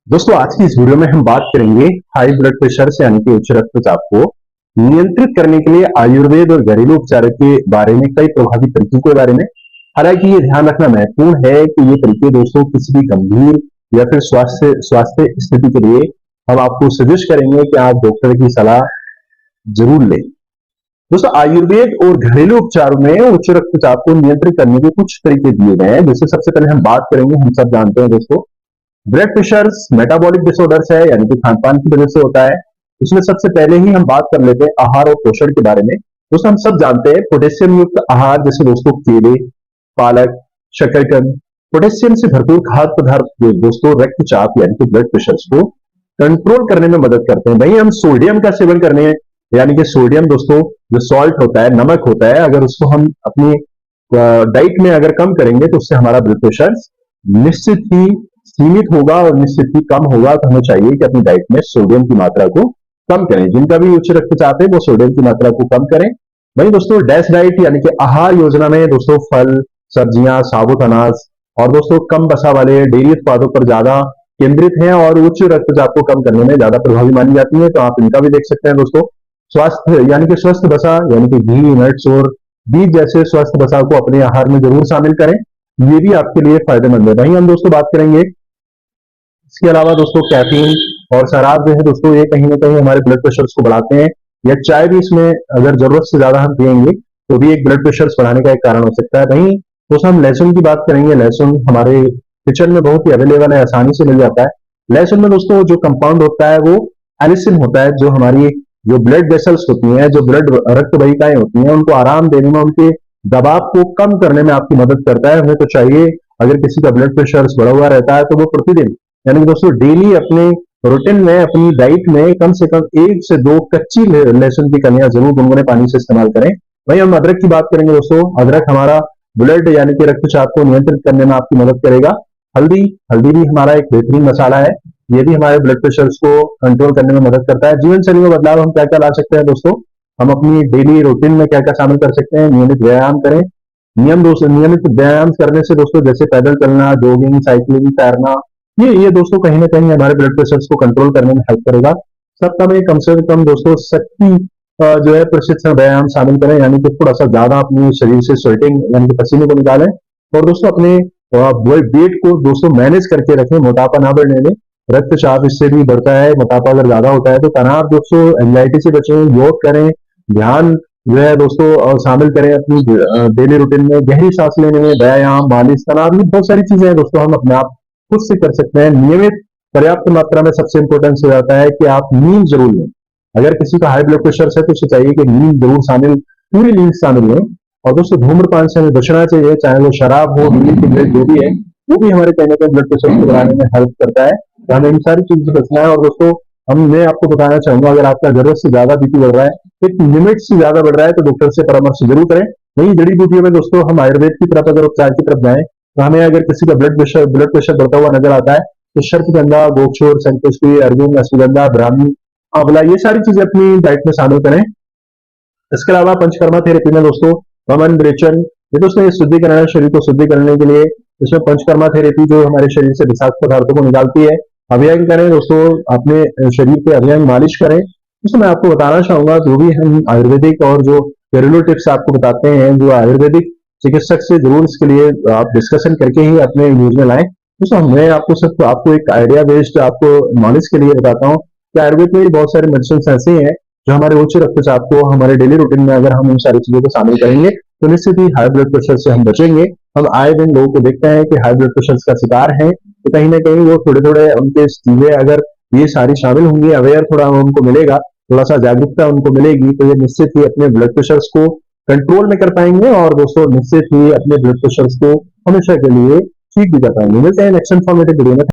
दोस्तों आज की इस वीडियो में हम बात करेंगे हाई ब्लड प्रेशर से यानी कि उच्च रक्तचाप को नियंत्रित करने के लिए आयुर्वेद और घरेलू उपचार के बारे में कई प्रभावी तरीकों के बारे में। हालांकि ये ध्यान रखना महत्वपूर्ण है कि ये तरीके दोस्तों किसी भी गंभीर या फिर स्वास्थ्य स्वास्थ्य स्थिति के लिए हम आपको सजेस्ट करेंगे कि आप डॉक्टर की सलाह जरूर लें। दोस्तों आयुर्वेद और घरेलू उपचार में उच्च रक्तचाप को नियंत्रित करने के कुछ तरीके दिए गए हैं। जैसे सबसे पहले हम बात करेंगे, हम सब जानते हैं दोस्तों, ब्लड प्रेशर मेटाबॉलिक डिसऑर्डर्स है यानी कि खान पान की वजह से होता है। इसमें सबसे पहले ही हम बात कर लेते हैं आहार और पोषण के बारे में। दोस्तों हम सब जानते हैं पोटेशियम युक्त आहार जैसे दोस्तों केले, पालक, शकरकंद, पोटेशियम से भरपूर खाद्य पदार्थ दोस्तों रक्तचाप यानी कि ब्लड प्रेशर को कंट्रोल करने में मदद करते हैं। वहीं हम सोडियम का सेवन करने यानी कि सोडियम दोस्तों जो सॉल्ट होता है, नमक होता है, अगर उसको हम अपनी डाइट में अगर कम करेंगे तो उससे हमारा ब्लड प्रेशर निश्चित ही सीमित होगा और निश्चित ही कम होगा। तो हमें चाहिए कि अपनी डाइट में सोडियम की मात्रा को कम करें। जिनका भी उच्च रक्तचाप है वो सोडियम की मात्रा को कम करें। वहीं दोस्तों डैश डाइट यानी कि आहार योजना में दोस्तों फल, सब्जियां, साबुत अनाज और दोस्तों कम वसा वाले डेयरी उत्पादों पर ज्यादा केंद्रित हैं और उच्च रक्तचाप को कम करने में ज्यादा प्रभावी मानी जाती है। तो आप इनका भी देख सकते हैं दोस्तों। स्वास्थ्य यानी कि स्वस्थ वसा यानी कि घी, नट्स और बीज जैसे स्वस्थ वसा को अपने आहार में जरूर शामिल करें। ये भी आपके लिए फायदेमंद है। वहीं हम दोस्तों बात करेंगे इसके अलावा दोस्तों कैफीन और शराब जो है दोस्तों ये कहीं ना कहीं हमारे ब्लड प्रेशर को बढ़ाते हैं। या चाय भी इसमें अगर जरूरत से ज्यादा हम पिएंगे तो भी एक ब्लड प्रेशर बढ़ाने का एक कारण हो सकता है। वहीं दोस्तों हम लहसुन की बात करेंगे। लहसुन हमारे किचन में बहुत ही अवेलेबल है, आसानी से मिल जाता है। लहसुन में दोस्तों जो कंपाउंड होता है वो एलिसिन होता है, जो हमारी जो ब्लड वेसल्स होती हैं, जो ब्लड रक्त वाहिकाएं होती हैं, उनको आराम देने में, उनके दबाव को कम करने में आपकी मदद करता है। हमें तो चाहिए अगर किसी का ब्लड प्रेशर बढ़ा हुआ रहता है तो वो प्रतिदिन यानी कि दोस्तों डेली अपने रूटीन में, अपनी डाइट में कम से कम 1 से 2 कच्ची लहसुन की कलियां जरूर गुनगुने पानी से इस्तेमाल करें। वहीं हम अदरक की बात करेंगे दोस्तों। अदरक हमारा ब्लड यानी कि रक्तचाप को नियंत्रित करने में आपकी मदद करेगा। हल्दी हल्दी भी हमारा एक बेहतरीन मसाला है। ये भी हमारे ब्लड प्रेशर को कंट्रोल करने में मदद करता है। जीवन शैली में बदलाव हम क्या क्या ला सकते हैं दोस्तों? हम अपनी डेली रूटीन में क्या क्या शामिल कर सकते हैं? नियमित व्यायाम करें। नियमित व्यायाम करने से दोस्तों जैसे पैदल चलना, जॉगिंग, साइकिलिंग, तैरना, ये दोस्तों कहीं ना कहीं हमारे ब्लड प्रेशर को कंट्रोल करने में हेल्प करेगा। सप्ताह में कम से कम दोस्तों 70 जो है प्रशिक्षण व्यायाम शामिल करें, यानी कि थोड़ा सा ज्यादा अपने शरीर से स्वेटिंग यानी कि पसीने को निकालें। और दोस्तों अपने वेट को दोस्तों मैनेज करके रखें, मोटापा ना बढ़ने दें। रक्तचाप इससे भी बढ़ता है। मोटापा अगर ज्यादा होता है तो तनाव दोस्तों, एंग्जाइटी से बचें, योग करें, ध्यान जो है दोस्तों शामिल करें अपनी डेली रूटीन में। गहरी सांस लेने में व्यायाम, मालिश, तनाव, ये बहुत सारी चीजें हैं दोस्तों हम अपने आप खुद से कर सकते हैं। नियमित पर्याप्त मात्रा में सबसे इंपॉर्टेंट हो जाता है कि आप नींद जरूर लें। अगर किसी का हाई ब्लड प्रेशर है तो उसे चाहिए कि नींद जरूर शामिल, पूरी नींद शामिल लें। और दोस्तों धूम्रपान से हमें बचना चाहिए, चाहे वो शराब हो, बीड़ी, सिगरेट, जो भी है, वो भी हमारे कहीं ना कहीं ब्लड प्रेशर को बढ़ाने में हेल्प करता है। तो हमें इन सारी चीजों से बचना है। और दोस्तों मैं आपको बताना चाहूंगा, अगर आपका जरूरत से ज्यादा बीपी बढ़ रहा है, एक लिमिट से ज्यादा बढ़ रहा है, तो डॉक्टर से परामर्श जरूर करें। वहीं जड़ी बूटियों में दोस्तों हम आयुर्वेद की तरफ अगर उपचार की तरफ जाएं तो हमें अगर किसी का ब्लड प्रेशर बढ़ता हुआ नजर आता है तो सर्पगंधा, गोक्षोर, संकुष्टी, अर्जुन, अश्वगंधा, ब्राह्मी, आंवला, ये सारी चीजें अपनी डाइट में शामिल करें। इसके अलावा पंचकर्मा थेरेपी में दोस्तों वमन, विरेचन, ये दोस्तों ये शुद्धिकरण है, शरीर को शुद्धि करने के लिए। इसमें पंचकर्मा थेरेपी जो हमारे शरीर से विषाक्त पदार्थों को निकालती है। अभ्यंग करें दोस्तों, अपने शरीर पे अभ्यंग मालिश करें। दोस्तों मैं आपको बताना चाहूंगा, जो भी हम आयुर्वेदिक और जो घरेलू टिप्स आपको बताते हैं, जो आयुर्वेदिक चिकित्सक से जरूर इसके लिए आप डिस्कशन करके ही अपने यूज में लाएं। दोस्तों मैं आपको सिर्फ आपको एक आइडिया बेस्ड आपको नॉलेज के लिए बताता हूँ कि आयुर्वेद में बहुत सारे मेडिसिन ऐसे हैं जो हमारे उच्च रक्तचाप को हमारे डेली रूटीन में अगर हम इन सारी चीजों को शामिल करेंगे तो निश्चित ही हाई ब्लड प्रेशर से हम बचेंगे। हम आए दिन लोगों को देखते हैं कि हाई ब्लड प्रेशर का शिकार हैं, तो कहीं ना कहीं वो थोड़े थोड़े उनके चीजें अगर ये सारी शामिल होंगी, अवेयर थोड़ा उनको मिलेगा, थोड़ा सा जागरूकता उनको मिलेगी, तो ये निश्चित ही अपने ब्लड प्रेशर को कंट्रोल में कर पाएंगे और दोस्तों निश्चित ही अपने ब्लड प्रेशर को हमेशा के लिए ठीक भी कर पाएंगे। मिलते हैं नेक्स्ट इन्फॉर्मेटिव वीडियो में।